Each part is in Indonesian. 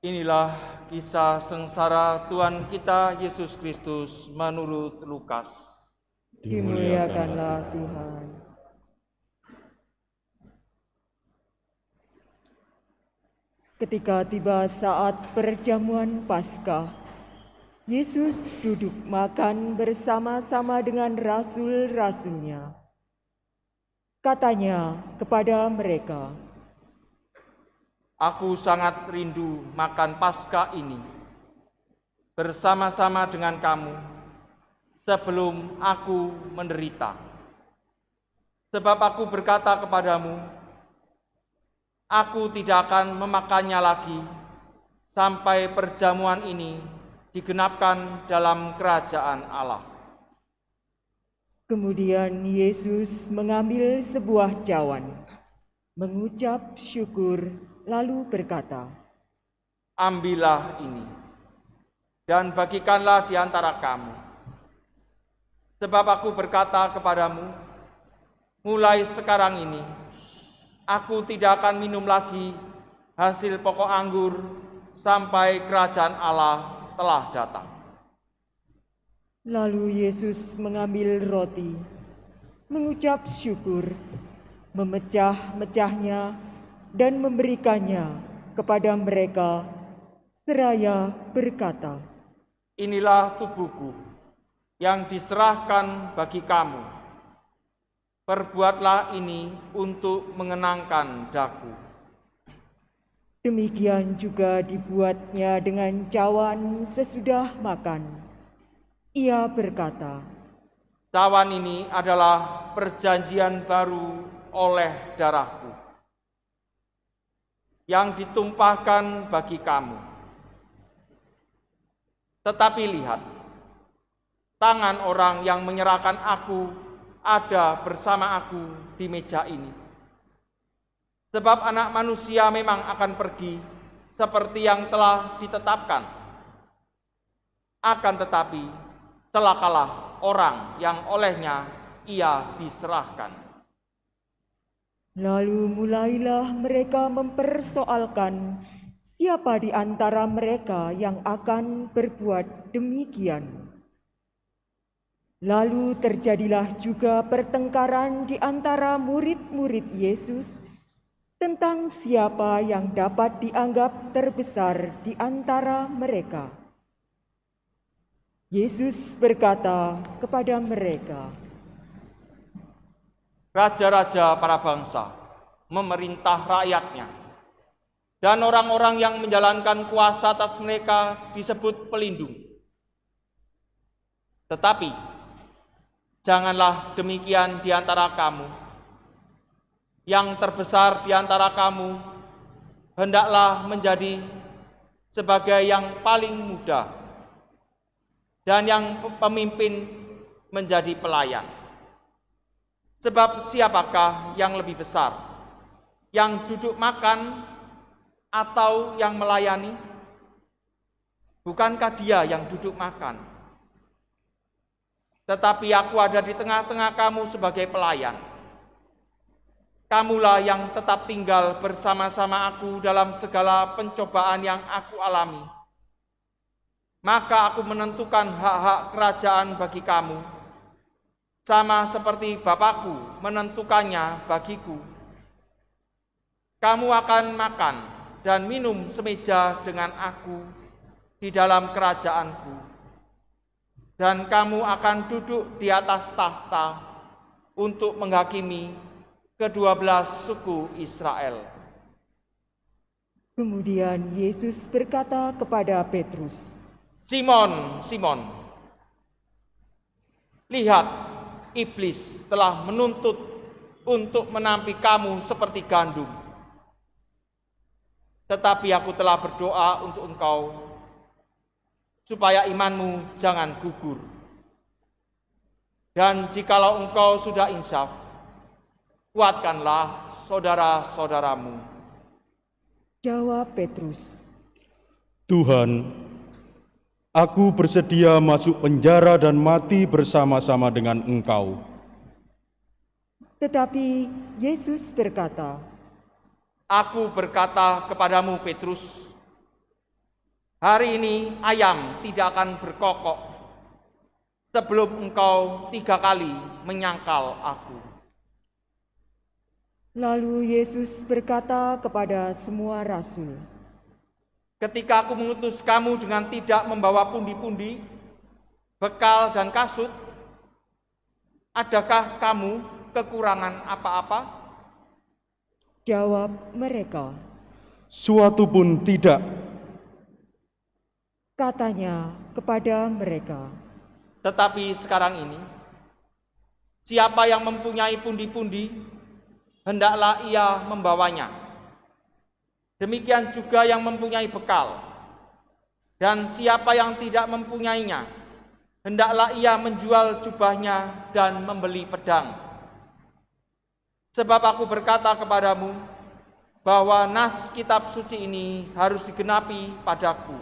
Inilah kisah sengsara Tuhan kita Yesus Kristus menurut Lukas. Dimuliakanlah Tuhan. Ketika tiba saat perjamuan Paskah, Yesus duduk makan bersama-sama dengan rasul-rasulnya. Katanya kepada mereka, Aku sangat rindu makan Paskah ini bersama-sama dengan kamu sebelum aku menderita. Sebab aku berkata kepadamu, aku tidak akan memakannya lagi sampai perjamuan ini digenapkan dalam kerajaan Allah. Kemudian Yesus mengambil sebuah cawan, mengucap syukur, lalu berkata, Ambillah ini dan bagikanlah di antara kamu. Sebab aku berkata kepadamu, mulai sekarang ini, aku tidak akan minum lagi hasil pokok anggur sampai kerajaan Allah telah datang. Lalu Yesus mengambil roti, mengucap syukur, memecah-mecahnya, dan memberikannya kepada mereka, seraya berkata, Inilah tubuhku yang diserahkan bagi kamu. Perbuatlah ini untuk mengenangkan daku. Demikian juga dibuatnya dengan cawan sesudah makan. Ia berkata, Cawan ini adalah perjanjian baru oleh darahku, yang ditumpahkan bagi kamu. Tetapi lihat, tangan orang yang menyerahkan aku ada bersama aku di meja ini. Sebab Anak Manusia memang akan pergi seperti yang telah ditetapkan. Akan tetapi, celakalah orang yang olehnya ia diserahkan. lalu mulailah mereka mempersoalkan siapa di antara mereka yang akan berbuat demikian. Lalu terjadilah juga pertengkaran di antara murid-murid Yesus tentang siapa yang dapat dianggap terbesar di antara mereka. Yesus berkata kepada mereka, Raja-raja para bangsa memerintah rakyatnya, dan orang-orang yang menjalankan kuasa atas mereka disebut pelindung. Tetapi janganlah demikian di antara kamu. Yang terbesar di antara kamu hendaklah menjadi sebagai yang paling muda, dan yang pemimpin menjadi pelayan. Sebab siapakah yang lebih besar, yang duduk makan atau yang melayani? Bukankah dia yang duduk makan? Tetapi aku ada di tengah-tengah kamu sebagai pelayan. Kamulah yang tetap tinggal bersama-sama aku dalam segala pencobaan yang aku alami. Maka aku menentukan hak-hak kerajaan bagi kamu, sama seperti Bapakku menentukannya bagiku. Kamu akan makan dan minum semeja dengan aku di dalam kerajaanku, dan kamu akan duduk di atas tahta untuk menghakimi ke-12 suku Israel. kemudian Yesus berkata kepada Petrus, Simon, Simon, lihat, iblis telah menuntut untuk menampi kamu seperti gandum. Tetapi aku telah berdoa untuk engkau, supaya imanmu jangan gugur. Dan jikalau engkau sudah insaf, kuatkanlah saudara-saudaramu. Jawab Petrus, Tuhan, aku bersedia masuk penjara dan mati bersama-sama dengan Engkau. tetapi Yesus berkata, Aku berkata kepadamu, Petrus, Hari ini ayam tidak akan berkokok sebelum engkau 3 kali menyangkal aku. Lalu Yesus berkata kepada semua rasul, Ketika aku mengutus kamu dengan tidak membawa pundi-pundi, bekal dan kasut, adakah kamu kekurangan apa-apa? Jawab mereka. Suatu pun tidak. Katanya kepada mereka, Tetapi sekarang ini, siapa yang mempunyai pundi-pundi, hendaklah ia membawanya. Demikian juga yang mempunyai bekal. Dan siapa yang tidak mempunyainya, hendaklah ia menjual jubahnya dan membeli pedang. Sebab aku berkata kepadamu, bahwa nas kitab suci ini harus digenapi padaku.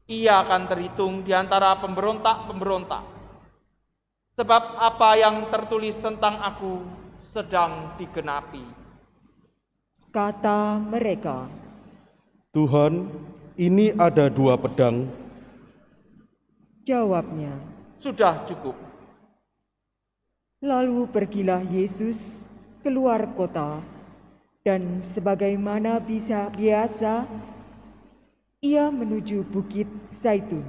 Ia akan terhitung di antara pemberontak-pemberontak. Sebab apa yang tertulis tentang aku sedang digenapi. kata mereka. Tuhan, ini ada 2 pedang. Jawabnya, Sudah cukup. lalu pergilah Yesus keluar kota, dan sebagaimana biasa, ia menuju Bukit Zaitun.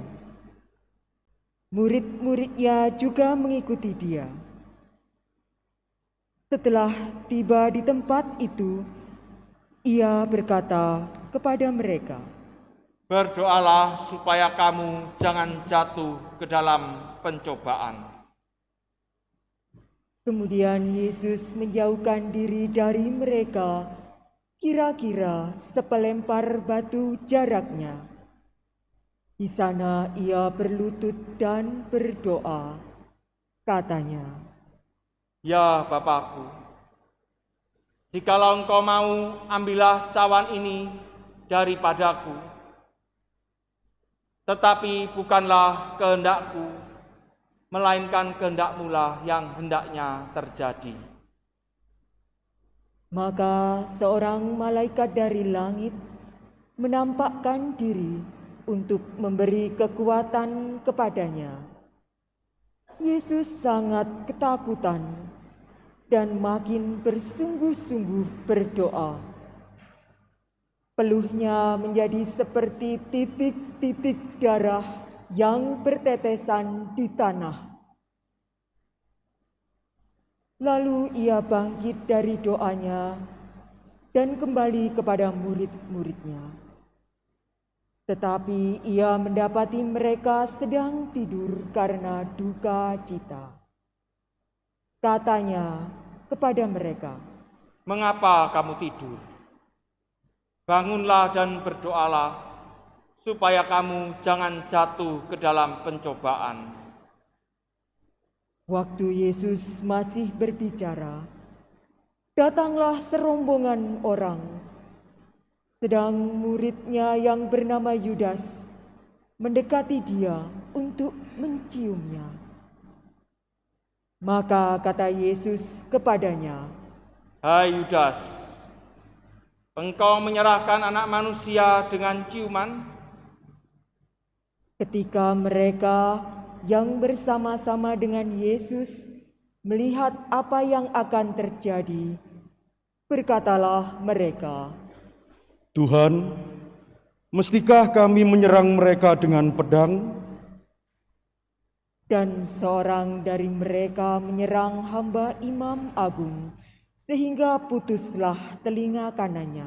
Murid-muridnya juga mengikuti dia. Setelah tiba di tempat itu, ia berkata kepada mereka, Berdoalah supaya kamu jangan jatuh ke dalam pencobaan. Kemudian Yesus menjauhkan diri dari mereka, kira-kira sepelempar batu jaraknya. Di sana ia berlutut dan berdoa. Katanya, Ya Bapakku, jikalau engkau mau, ambillah cawan ini daripadaku. Tetapi bukanlah kehendakku, melainkan kehendak-Mu-lah yang hendaknya terjadi. maka seorang malaikat dari langit menampakkan diri untuk memberi kekuatan kepadanya. Yesus sangat ketakutan dan makin bersungguh-sungguh berdoa. Peluhnya menjadi seperti titik-titik darah yang bertetesan di tanah. Lalu ia bangkit dari doanya dan kembali kepada murid-muridnya. Tetapi ia mendapati mereka sedang tidur karena duka cita. Katanya kepada mereka, Mengapa kamu tidur? Bangunlah dan berdoalah, supaya kamu jangan jatuh ke dalam pencobaan. waktu Yesus masih berbicara, datanglah serombongan orang. Sedang muridnya yang bernama Yudas mendekati dia untuk menciumnya. Maka kata Yesus kepadanya, Hai Yudas, engkau menyerahkan anak manusia dengan ciuman? ketika mereka yang bersama-sama dengan Yesus melihat apa yang akan terjadi, berkatalah mereka, Tuhan, mestikah kami menyerang mereka dengan pedang? dan seorang dari mereka menyerang hamba Imam Agung, sehingga putuslah telinga kanannya.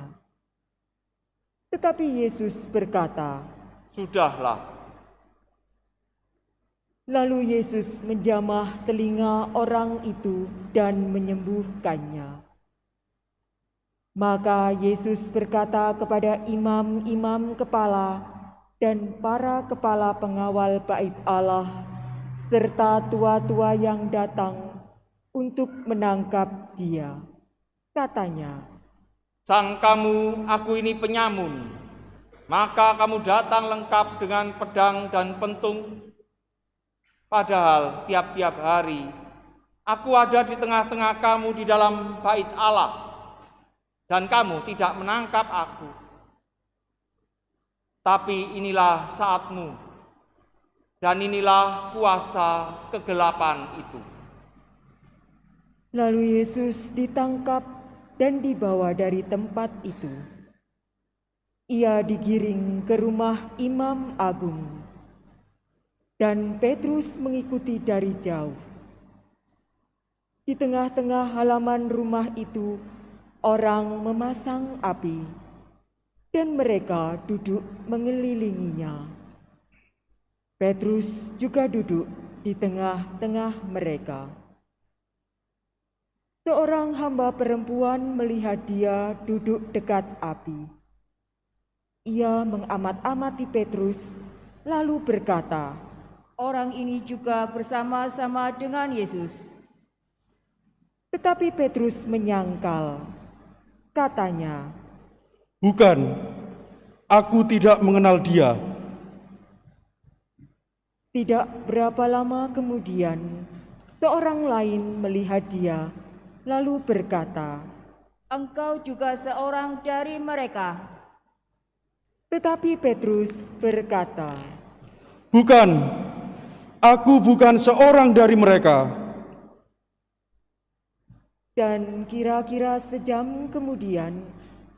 Tetapi Yesus berkata, Sudahlah. lalu Yesus menjamah telinga orang itu dan menyembuhkannya. Maka Yesus berkata kepada imam-imam kepala dan para kepala pengawal bait Allah, serta tua-tua yang datang untuk menangkap dia. Katanya, Sangkamu aku ini penyamun, maka kamu datang lengkap dengan pedang dan pentung. Padahal tiap-tiap hari aku ada di tengah-tengah kamu di dalam bait Allah, dan kamu tidak menangkap aku. Tetapi inilah saatmu, dan inilah kuasa kegelapan itu. Lalu Yesus ditangkap dan dibawa dari tempat itu. Ia digiring ke rumah Imam Agung, dan Petrus mengikuti dari jauh. Di tengah-tengah halaman rumah itu, orang memasang api, dan mereka duduk mengelilinginya. Petrus juga duduk di tengah-tengah mereka. Seorang hamba perempuan melihat dia duduk dekat api. Ia mengamat-amati Petrus, lalu berkata, Orang ini juga bersama-sama dengan Yesus. tetapi Petrus menyangkal. Katanya, Bukan, aku tidak mengenal dia. tidak berapa lama kemudian, seorang lain melihat dia, lalu berkata, Engkau juga seorang dari mereka. tetapi Petrus berkata, Bukan, aku bukan seorang dari mereka. dan kira-kira sejam kemudian,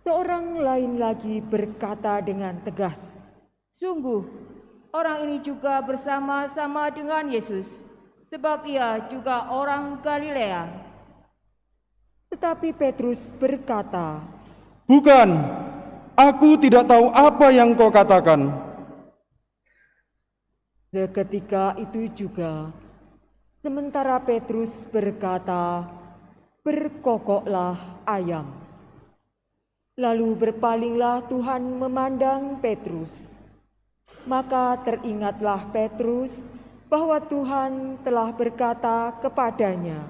seorang lain lagi berkata dengan tegas, Sungguh, orang ini juga bersama-sama dengan Yesus, sebab ia juga orang Galilea. tetapi Petrus berkata, Bukan, aku tidak tahu apa yang kau katakan. seketika itu juga, sementara Petrus berkata, berkokoklah ayam. Lalu berpalinglah Tuhan memandang Petrus. Maka teringatlah Petrus bahwa Tuhan telah berkata kepadanya,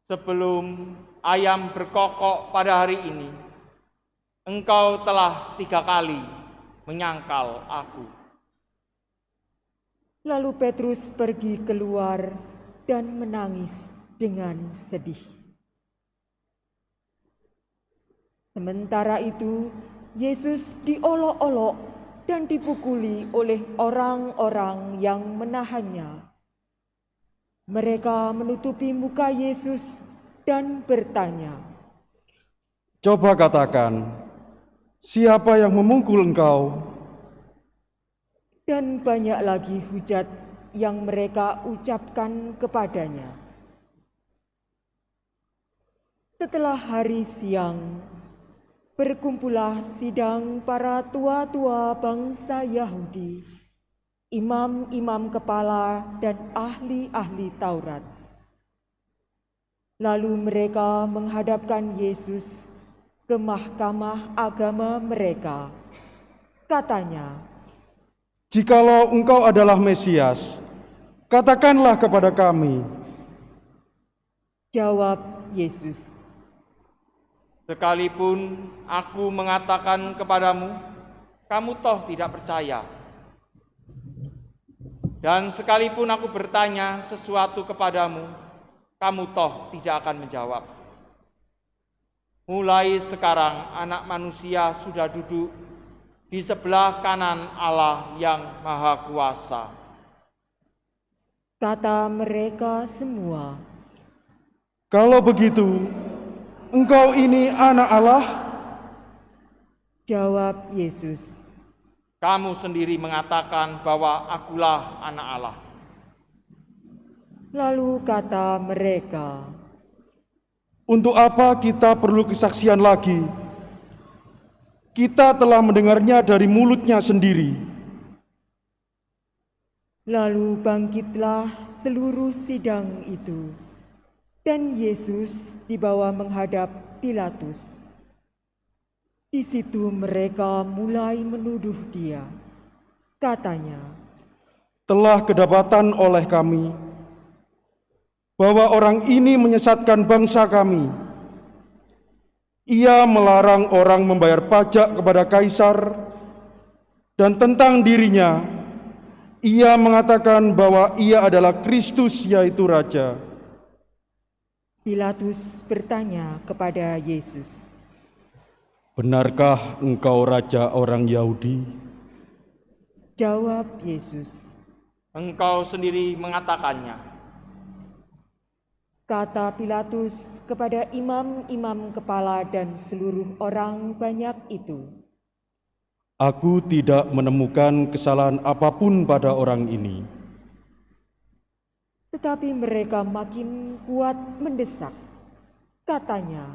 Sebelum ayam berkokok pada hari ini, engkau telah 3 kali menyangkal aku. Lalu Petrus pergi keluar dan menangis dengan sedih. Sementara itu, Yesus diolok-olok dan dipukuli oleh orang-orang yang menahannya. Mereka menutupi muka Yesus dan bertanya, Coba katakan, siapa yang memukul engkau? dan banyak lagi hujat yang mereka ucapkan kepadanya. Setelah hari siang, berkumpullah sidang para tua-tua bangsa Yahudi, imam-imam kepala dan ahli-ahli Taurat. Lalu mereka menghadapkan Yesus ke mahkamah agama mereka. Katanya, Jikalau engkau adalah Mesias, katakanlah kepada kami. jawab Yesus, Sekalipun aku mengatakan kepadamu, kamu toh tidak percaya. Dan sekalipun aku bertanya sesuatu kepadamu, kamu toh tidak akan menjawab. Mulai sekarang Anak Manusia sudah duduk di sebelah kanan Allah yang Maha Kuasa. kata mereka semua. Kalau begitu, engkau ini anak Allah? Jawab Yesus, Kamu sendiri mengatakan bahwa akulah anak Allah. lalu kata mereka, Untuk apa kita perlu kesaksian lagi? Kita telah mendengarnya dari mulutnya sendiri. lalu bangkitlah seluruh sidang itu, dan Yesus dibawa menghadap Pilatus. Di situ mereka mulai menuduh dia. Katanya, Telah kedapatan oleh kami bahwa orang ini menyesatkan bangsa kami. Ia melarang orang membayar pajak kepada kaisar, dan tentang dirinya, ia mengatakan bahwa ia adalah Kristus, yaitu Raja. Pilatus bertanya kepada Yesus, Benarkah engkau Raja orang Yahudi? Jawab Yesus, "Engkau sendiri mengatakannya." kata Pilatus kepada imam-imam kepala dan seluruh orang banyak itu. Aku tidak menemukan kesalahan apapun pada orang ini. Tetapi mereka makin kuat mendesak. Katanya,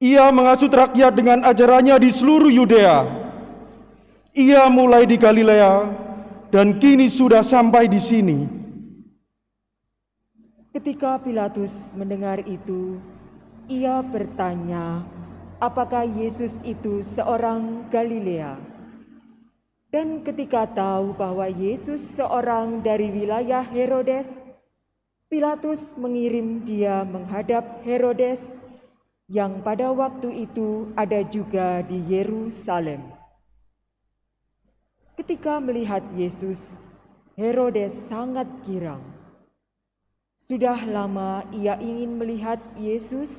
Ia menghasut rakyat dengan ajarannya di seluruh Yudea. Ia mulai di Galilea dan kini sudah sampai di sini. ketika Pilatus mendengar itu, ia bertanya, apakah Yesus itu seorang Galilea? Dan ketika tahu bahwa Yesus seorang dari wilayah Herodes, Pilatus mengirim dia menghadap Herodes yang pada waktu itu ada juga di Yerusalem. Ketika melihat Yesus, Herodes sangat girang. Sudah lama ia ingin melihat Yesus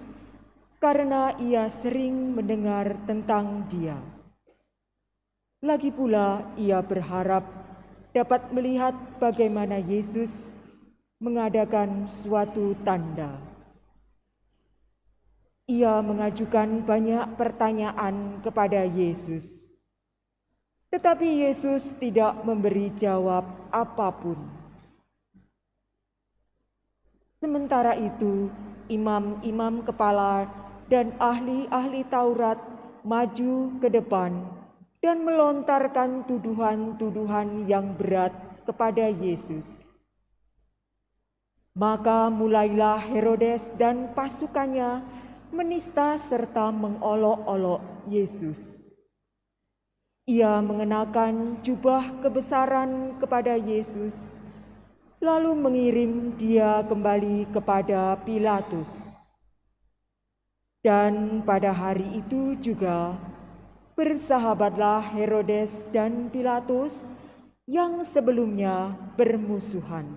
karena ia sering mendengar tentang dia. Lagi pula ia berharap dapat melihat bagaimana Yesus mengadakan suatu tanda. Ia mengajukan banyak pertanyaan kepada Yesus, tetapi Yesus tidak memberi jawab apapun. Sementara itu, imam-imam kepala dan ahli-ahli Taurat maju ke depan dan melontarkan tuduhan-tuduhan yang berat kepada Yesus. Maka mulailah Herodes dan pasukannya menista serta mengolok-olok Yesus. Ia mengenakan jubah kebesaran kepada Yesus, lalu mengirim dia kembali kepada Pilatus. Dan pada hari itu juga bersahabatlah Herodes dan Pilatus yang sebelumnya bermusuhan.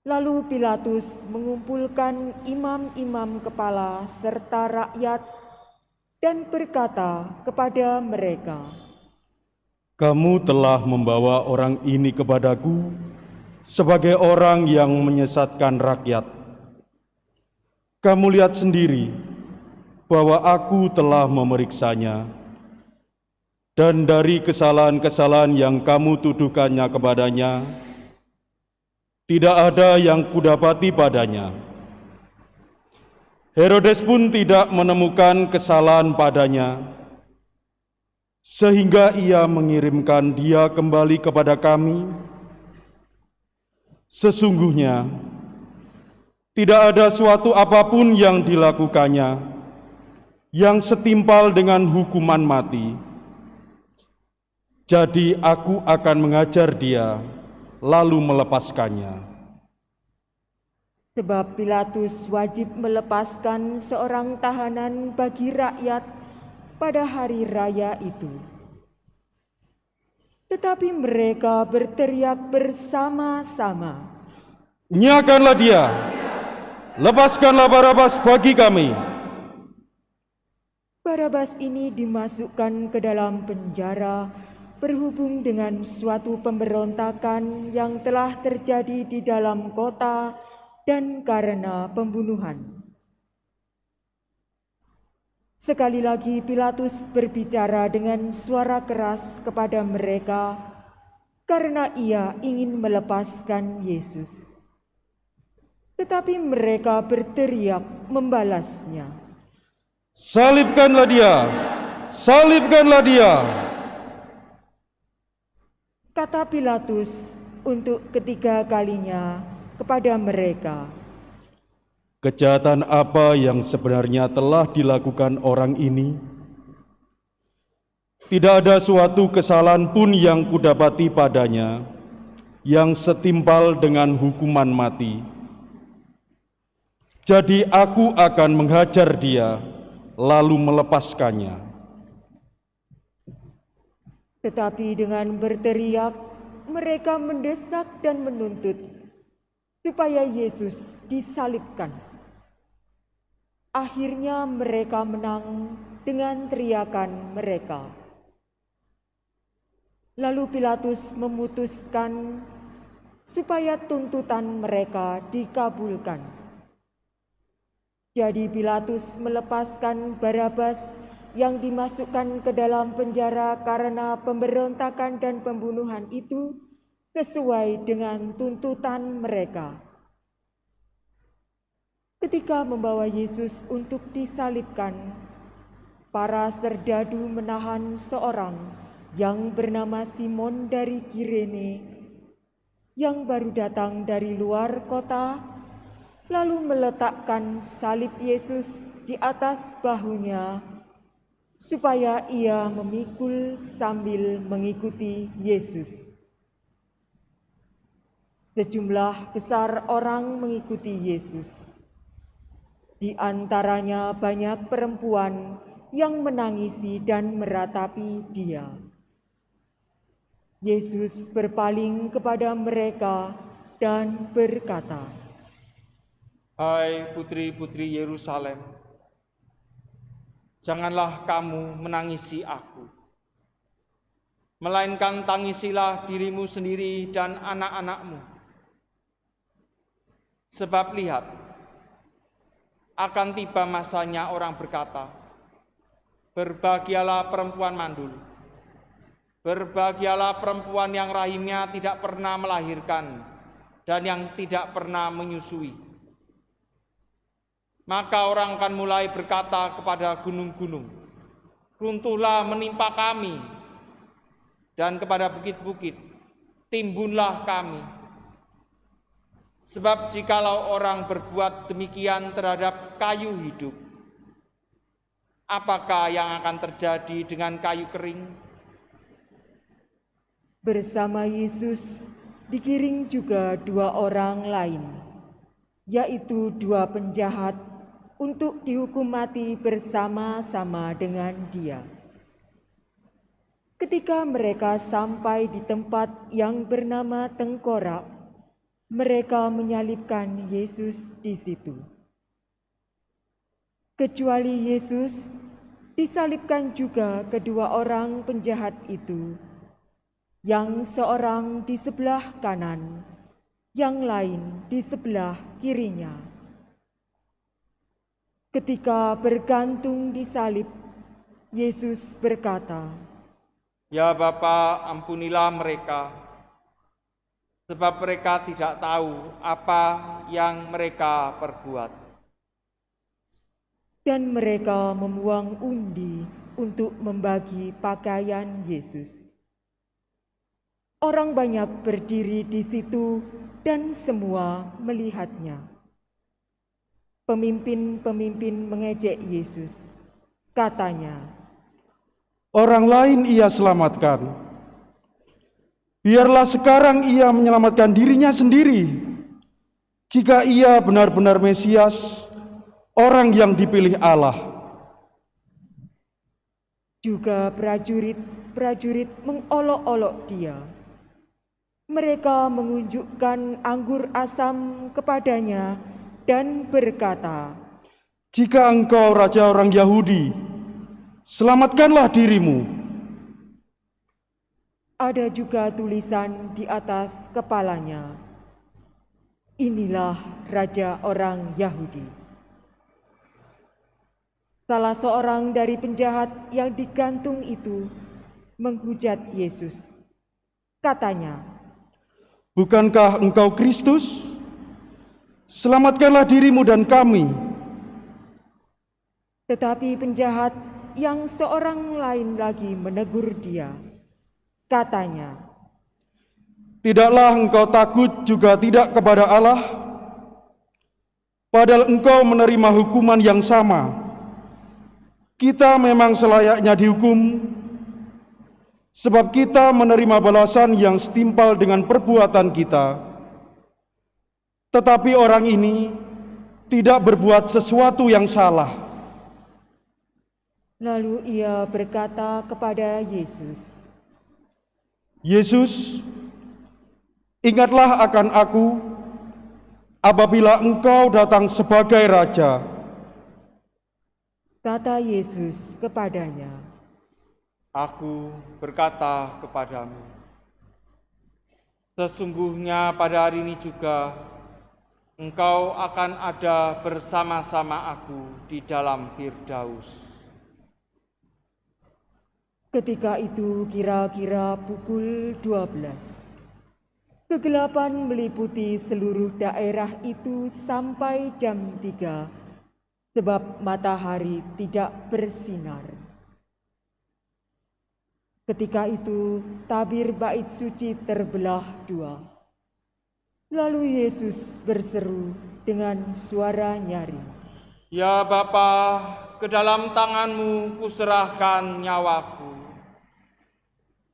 Lalu Pilatus mengumpulkan imam-imam kepala serta rakyat dan berkata kepada mereka, Kamu telah membawa orang ini kepadaku sebagai orang yang menyesatkan rakyat. Kamu lihat sendiri bahwa aku telah memeriksanya, dan dari kesalahan-kesalahan yang kamu tuduhkannya kepadanya, tidak ada yang kudapati padanya. Herodes pun tidak menemukan kesalahan padanya, sehingga ia mengirimkan dia kembali kepada kami. Sesungguhnya, tidak ada suatu apapun yang dilakukannya yang setimpal dengan hukuman mati. Jadi aku akan mengajar dia, lalu melepaskannya. Sebab Pilatus wajib melepaskan seorang tahanan bagi rakyat pada hari raya itu. Tetapi mereka berteriak bersama-sama, Nyakanlah dia, lepaskanlah Barabas bagi kami. Barabas ini dimasukkan ke dalam penjara berhubung dengan suatu pemberontakan yang telah terjadi di dalam kota dan karena pembunuhan. Sekali lagi Pilatus berbicara dengan suara keras kepada mereka karena ia ingin melepaskan Yesus. Tetapi mereka berteriak membalasnya, Salibkanlah dia, salibkanlah dia. kata Pilatus untuk ketiga kalinya kepada mereka. Kejahatan apa yang sebenarnya telah dilakukan orang ini? Tidak ada suatu kesalahan pun yang kudapati padanya yang setimpal dengan hukuman mati. Jadi aku akan menghajar dia, lalu melepaskannya. Tetapi dengan berteriak, mereka mendesak dan menuntut supaya Yesus disalibkan. Akhirnya mereka menang dengan teriakan mereka, Lalu Pilatus memutuskan supaya tuntutan mereka dikabulkan. Jadi Pilatus melepaskan Barabas yang dimasukkan ke dalam penjara karena pemberontakan dan pembunuhan itu sesuai dengan tuntutan mereka. Ketika membawa Yesus untuk disalibkan, para serdadu menahan seorang yang bernama Simon dari Kirene, yang baru datang dari luar kota, lalu meletakkan salib Yesus di atas bahunya, supaya ia memikul sambil mengikuti Yesus. Sejumlah besar orang mengikuti Yesus. Di antaranya banyak perempuan yang menangisi dan meratapi Dia. Yesus berpaling kepada mereka dan berkata, "Hai putri-putri Yerusalem, janganlah kamu menangisi aku, melainkan tangisilah dirimu sendiri dan anak-anakmu. Sebab lihat, akan tiba masanya orang berkata, berbahagialah perempuan mandul, berbahagialah perempuan yang rahimnya tidak pernah melahirkan dan yang tidak pernah menyusui. Maka orang akan mulai berkata kepada gunung-gunung, runtuhlah menimpa kami, dan kepada bukit-bukit, timbunlah kami. Sebab jikalau orang berbuat demikian terhadap kayu hidup, apakah yang akan terjadi dengan kayu kering?" Bersama Yesus digiring juga dua orang lain, yaitu dua penjahat, untuk dihukum mati bersama-sama dengan Dia. Ketika mereka sampai di tempat yang bernama Tengkorak, mereka menyalibkan Yesus di situ. Kecuali Yesus, disalibkan juga kedua orang penjahat itu, yang seorang di sebelah kanan, yang lain di sebelah kirinya. Ketika bergantung di salib, Yesus berkata, "Ya Bapa, ampunilah mereka, sebab mereka tidak tahu apa yang mereka perbuat." Dan mereka membuang undi untuk membagi pakaian Yesus. Orang banyak berdiri di situ dan semua melihatnya. Pemimpin-pemimpin mengejek Yesus. Katanya, Orang lain ia selamatkan. Biarlah sekarang ia menyelamatkan dirinya sendiri, jika ia benar-benar Mesias, orang yang dipilih Allah. juga prajurit-prajurit mengolok-olok Dia. Mereka mengunjukkan anggur asam kepadanya dan berkata, Jika engkau raja orang Yahudi, selamatkanlah dirimu. Ada juga tulisan di atas kepalanya, inilah raja orang Yahudi. Salah seorang dari penjahat yang digantung itu menghujat Yesus. Katanya, Bukankah engkau Kristus? Selamatkanlah dirimu dan kami. tetapi penjahat yang seorang lain lagi menegur dia. Katanya, Tidaklah engkau takut juga tidak kepada Allah, padahal engkau menerima hukuman yang sama. Kita memang selayaknya dihukum, sebab kita menerima balasan yang setimpal dengan perbuatan kita. Tetapi orang ini tidak berbuat sesuatu yang salah. lalu ia berkata kepada Yesus, Yesus, ingatlah akan aku apabila engkau datang sebagai raja. kata Yesus kepadanya, Aku berkata kepadamu, sesungguhnya pada hari ini juga engkau akan ada bersama-sama aku di dalam Firdaus. Ketika itu kira-kira pukul 12. Kegelapan meliputi seluruh daerah itu sampai jam 3, sebab matahari tidak bersinar. Ketika itu tabir bait suci terbelah 2. Lalu Yesus berseru dengan suara nyaring, Ya Bapa, ke dalam tangan-Mu kuserahkan nyawaku.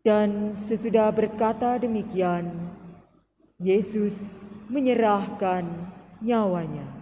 dan sesudah berkata demikian, Yesus menyerahkan nyawanya.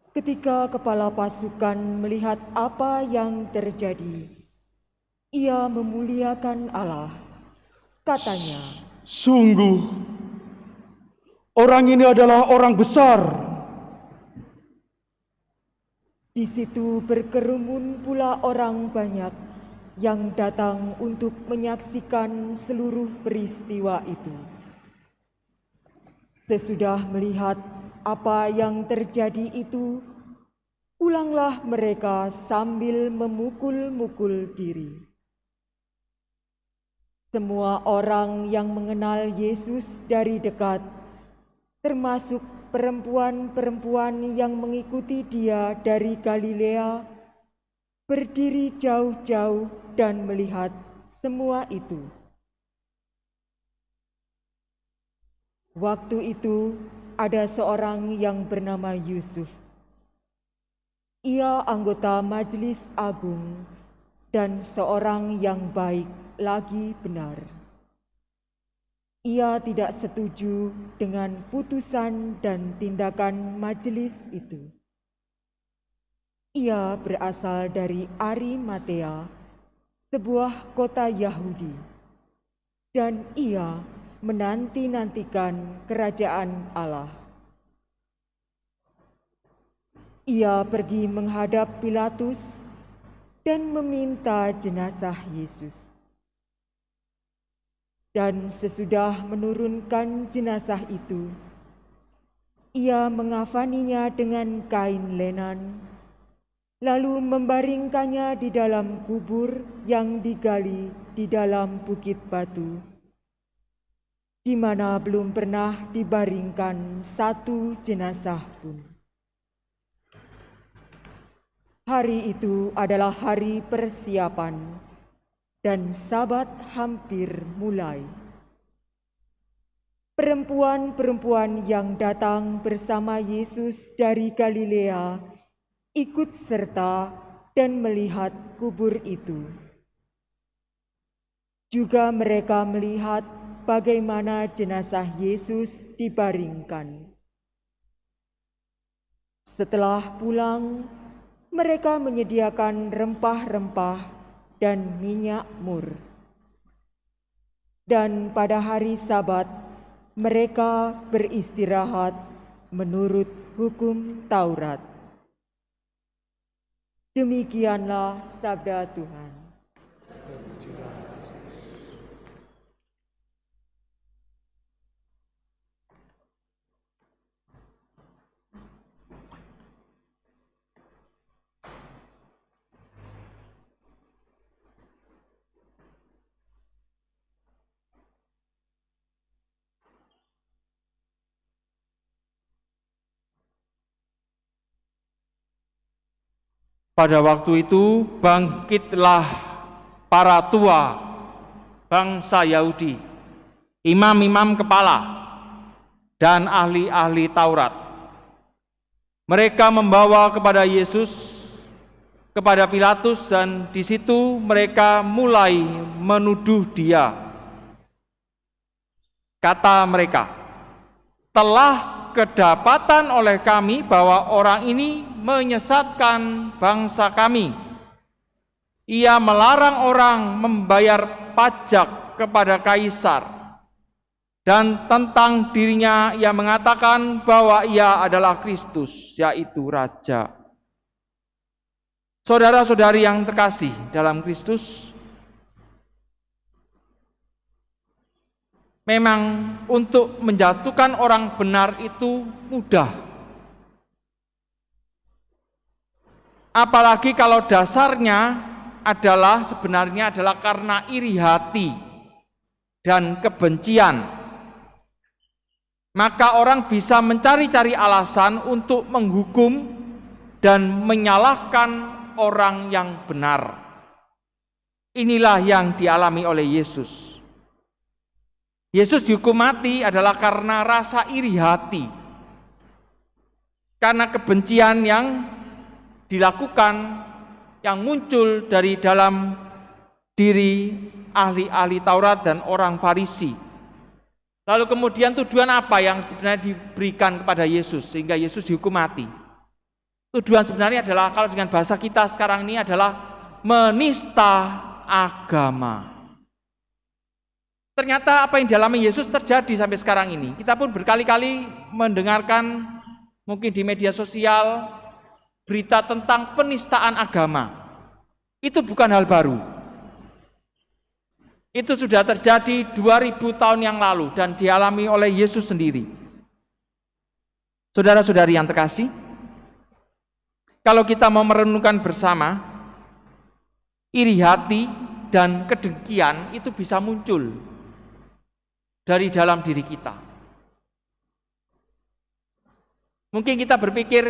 Ketika kepala pasukan melihat apa yang terjadi, ia memuliakan Allah. Katanya, Sungguh, orang ini adalah orang besar. di situ berkerumun pula orang banyak yang datang untuk menyaksikan seluruh peristiwa itu. Sesudah melihat apa yang terjadi itu, pulanglah mereka sambil memukul-mukul diri. Semua orang yang mengenal Yesus dari dekat, termasuk perempuan-perempuan yang mengikuti Dia dari Galilea, berdiri jauh-jauh dan melihat semua itu. Waktu itu ada seorang yang bernama Yusuf. Ia anggota Majelis Agung dan seorang yang baik lagi benar. Ia tidak setuju dengan putusan dan tindakan majelis itu. Ia berasal dari Arimatea, sebuah kota Yahudi, dan ia menanti-nantikan kerajaan Allah. Ia pergi menghadap Pilatus dan meminta jenazah Yesus. Dan sesudah menurunkan jenazah itu, ia mengafaninya dengan kain lenan, lalu membaringkannya di dalam kubur yang digali di dalam bukit batu, di mana belum pernah dibaringkan satu jenazah pun. Hari itu adalah hari persiapan, dan Sabat hampir mulai. Perempuan-perempuan yang datang bersama Yesus dari Galilea ikut serta dan melihat kubur itu. Juga mereka melihat bagaimana jenazah Yesus dibaringkan. Setelah pulang, mereka menyediakan rempah-rempah dan minyak mur. Dan pada hari Sabat, mereka beristirahat menurut hukum Taurat. Demikianlah sabda Tuhan. Pada waktu itu bangkitlah para tua bangsa Yahudi, imam-imam kepala, dan ahli-ahli Taurat. Mereka membawa kepada Yesus, kepada Pilatus, dan di situ mereka mulai menuduh Dia. Kata mereka, telah kedapatan oleh kami bahwa orang ini menyesatkan bangsa kami. Ia melarang orang membayar pajak kepada kaisar, dan tentang dirinya ia mengatakan bahwa ia adalah Kristus, yaitu Raja. Saudara-saudari yang terkasih dalam Kristus, memang untuk menjatuhkan orang benar itu mudah. Apalagi kalau dasarnya sebenarnya adalah karena iri hati dan kebencian. Maka orang bisa mencari-cari alasan untuk menghukum dan menyalahkan orang yang benar. Inilah yang dialami oleh Yesus. Yesus dihukum mati adalah karena rasa iri hati, karena kebencian yang dilakukan, yang muncul dari dalam diri ahli-ahli Taurat dan orang Farisi. Lalu kemudian tuduhan apa yang sebenarnya diberikan kepada Yesus sehingga Yesus dihukum mati? Tuduhan sebenarnya adalah, kalau dengan bahasa kita sekarang ini, adalah menista agama. Ternyata apa yang dialami Yesus terjadi sampai sekarang ini. Kita pun berkali-kali mendengarkan mungkin di media sosial berita tentang penistaan agama. Itu bukan hal baru. Itu sudah terjadi 2000 tahun yang lalu dan dialami oleh Yesus sendiri. Saudara-saudari yang terkasih, kalau kita mau merenungkan bersama, iri hati dan kedengkian itu bisa muncul dari dalam diri kita. Mungkin kita berpikir,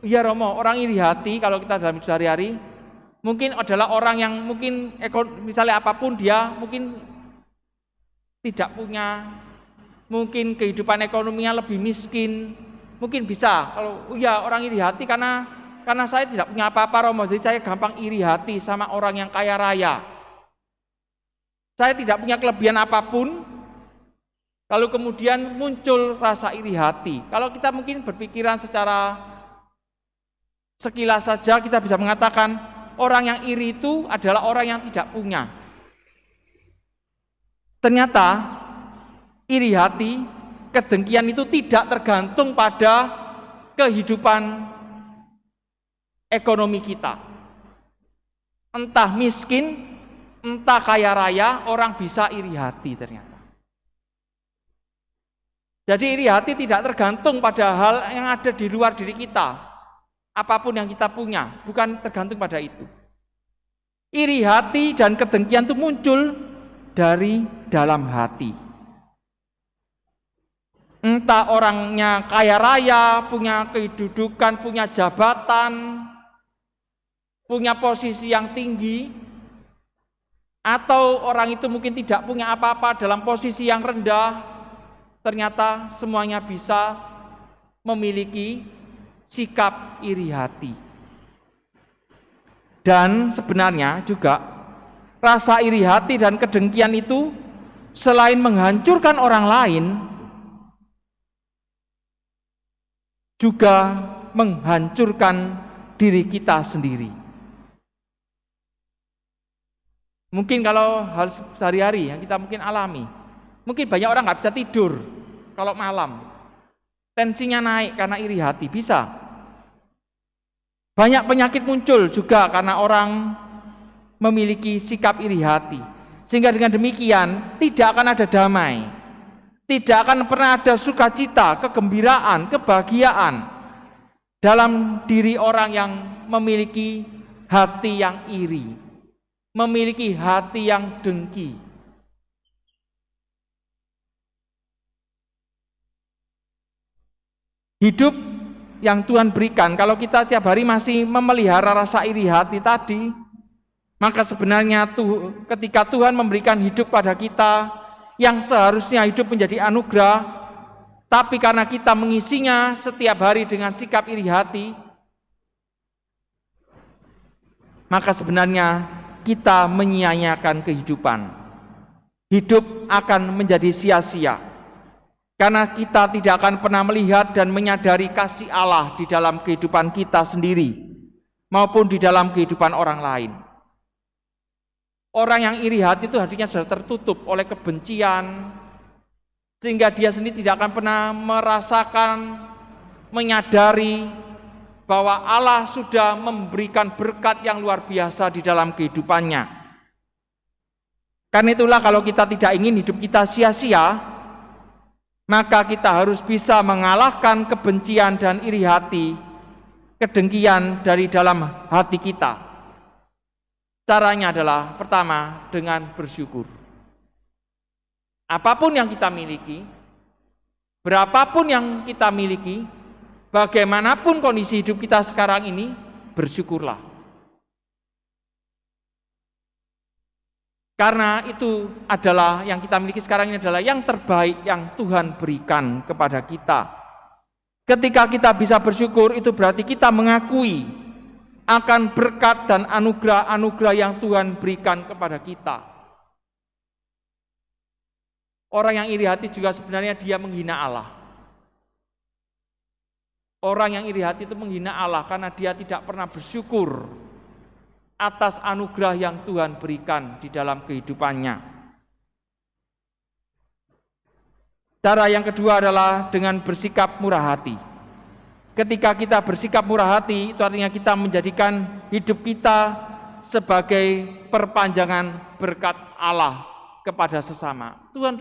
ya Romo, orang iri hati kalau kita dalam sehari-hari mungkin adalah orang yang mungkin misalnya apapun dia mungkin tidak punya, mungkin kehidupan ekonominya lebih miskin, mungkin bisa. Kalau ya orang iri hati karena saya tidak punya apa-apa Romo, jadi saya gampang iri hati sama orang yang kaya raya. Saya tidak punya kelebihan apapun, lalu kemudian muncul rasa iri hati. Kalau kita mungkin berpikiran secara sekilas saja, kita bisa mengatakan orang yang iri itu adalah orang yang tidak punya. Ternyata iri hati, kedengkian itu tidak tergantung pada kehidupan ekonomi kita. Entah miskin, entah kaya raya, orang bisa iri hati ternyata. Jadi iri hati tidak tergantung pada hal yang ada di luar diri kita. Apapun yang kita punya, bukan tergantung pada itu. Iri hati dan kedengkian itu muncul dari dalam hati. Entah orangnya kaya raya, punya kedudukan, punya jabatan, punya posisi yang tinggi, atau orang itu mungkin tidak punya apa-apa dalam posisi yang rendah, ternyata semuanya bisa memiliki sikap iri hati. Dan sebenarnya juga rasa iri hati dan kedengkian itu selain menghancurkan orang lain, juga menghancurkan diri kita sendiri. Mungkin kalau hal sehari-hari yang kita mungkin alami, mungkin banyak orang nggak bisa tidur kalau malam, tensinya naik karena iri hati, bisa. Banyak penyakit muncul juga karena orang memiliki sikap iri hati. Sehingga dengan demikian tidak akan ada damai, tidak akan pernah ada sukacita, kegembiraan, kebahagiaan dalam diri orang yang memiliki hati yang iri, memiliki hati yang dengki. Hidup yang Tuhan berikan, kalau kita tiap hari masih memelihara rasa iri hati tadi, maka sebenarnya ketika Tuhan memberikan hidup pada kita, yang seharusnya hidup menjadi anugerah, tapi karena kita mengisinya setiap hari dengan sikap iri hati, maka sebenarnya kita menyia-nyiakan kehidupan. Hidup akan menjadi sia-sia. Karena kita tidak akan pernah melihat dan menyadari kasih Allah di dalam kehidupan kita sendiri, maupun di dalam kehidupan orang lain. Orang yang iri hati itu hatinya sudah tertutup oleh kebencian, sehingga dia sendiri tidak akan pernah merasakan, menyadari bahwa Allah sudah memberikan berkat yang luar biasa di dalam kehidupannya. Karena itulah kalau kita tidak ingin hidup kita sia-sia, maka kita harus bisa mengalahkan kebencian dan iri hati, kedengkian dari dalam hati kita. Caranya adalah pertama dengan bersyukur. Apapun yang kita miliki, berapapun yang kita miliki, bagaimanapun kondisi hidup kita sekarang ini, bersyukurlah. Karena itu adalah yang kita miliki sekarang ini adalah yang terbaik yang Tuhan berikan kepada kita. Ketika kita bisa bersyukur, itu berarti kita mengakui akan berkat dan anugerah-anugerah yang Tuhan berikan kepada kita. Orang yang iri hati juga sebenarnya dia menghina Allah. Orang yang iri hati itu menghina Allah karena dia tidak pernah bersyukur atas anugerah yang Tuhan berikan di dalam kehidupannya. Cara yang kedua adalah dengan bersikap murah hati. Ketika kita bersikap murah hati, itu artinya kita menjadikan hidup kita sebagai perpanjangan berkat Allah kepada sesama. Tuhan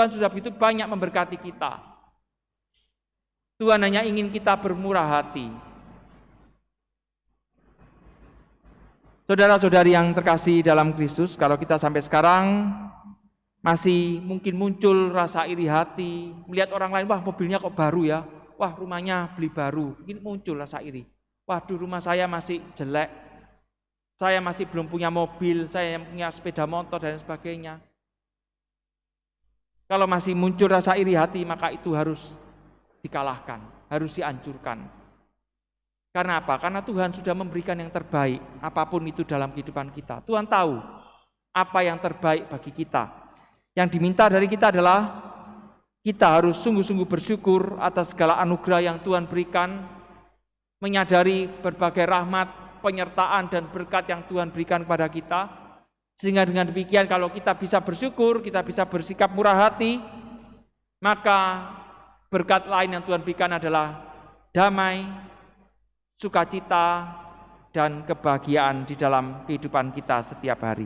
sudah begitu banyak memberkati kita. Tuhan hanya ingin kita bermurah hati. Saudara-saudari yang terkasih dalam Kristus, kalau kita sampai sekarang masih mungkin muncul rasa iri hati, melihat orang lain, wah mobilnya kok baru ya, wah rumahnya beli baru, mungkin muncul rasa iri. Waduh rumah saya masih jelek, saya masih belum punya mobil, saya yang punya sepeda motor dan sebagainya. Kalau masih muncul rasa iri hati, maka itu harus dikalahkan, harus dihancurkan. Karena apa? Karena Tuhan sudah memberikan yang terbaik, apapun itu dalam kehidupan kita. Tuhan tahu apa yang terbaik bagi kita. Yang diminta dari kita adalah kita harus sungguh-sungguh bersyukur atas segala anugerah yang Tuhan berikan, menyadari berbagai rahmat, penyertaan dan berkat yang Tuhan berikan kepada kita. Sehingga dengan demikian kalau kita bisa bersyukur, kita bisa bersikap murah hati, maka berkat lain yang Tuhan berikan adalah damai, sukacita, dan kebahagiaan di dalam kehidupan kita setiap hari.